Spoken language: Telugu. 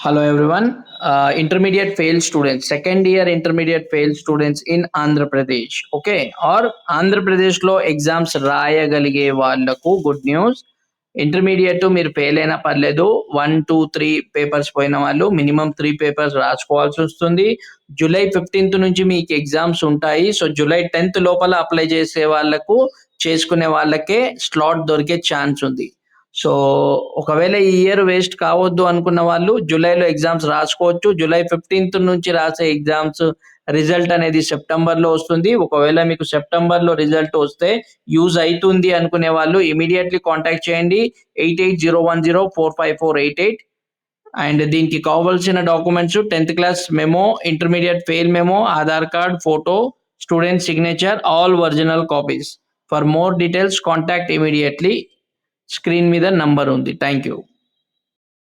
Hello everyone. Intermediate failed students, second year intermediate failed students in Andhra Pradesh. Okay, or Andhra Pradesh లో ఎగ్జామ్స్ రాయగలిగే వాళ్ళకు గుడ్ న్యూస్. ఇంటర్మీడియట్ మీరు ఫెయిల్ అయినా పర్లేదు, 1, 2, 3 పేపర్స్ పోయిన వాళ్ళు మినిమం 3 పేపర్స్ రాసుకోవాల్సి వస్తుంది. జూలై 15th నుంచి మీకు ఎగ్జామ్స్ ఉంటాయి. సో జూలై 10th లోపల అప్లై చేసే వాళ్ళకు, చేసుకునే వాళ్ళకే స్లాట్ దొరికే ఛాన్స్ ఉంది. సో ఒకవేళ ఈ ఇయర్ వేస్ట్ కావద్దు అనుకున్న వాళ్ళు జూలైలో ఎగ్జామ్స్ రాసుకోవచ్చు. జూలై 15th నుంచి రాసే ఎగ్జామ్స్ రిజల్ట్ అనేది సెప్టెంబర్లో వస్తుంది. ఒకవేళ మీకు సెప్టెంబర్లో రిజల్ట్ వస్తే యూజ్ అవుతుంది అనుకునే వాళ్ళు ఇమీడియట్లీ కాంటాక్ట్ చేయండి 8801045488. అండ్ దీనికి కావాల్సిన documents 10th class memo, intermediate fail memo, Aadhaar card, photo, student signature, all original copies. For more details contact immediately. Screen మీద నంబర్ ఉంది. Thank you.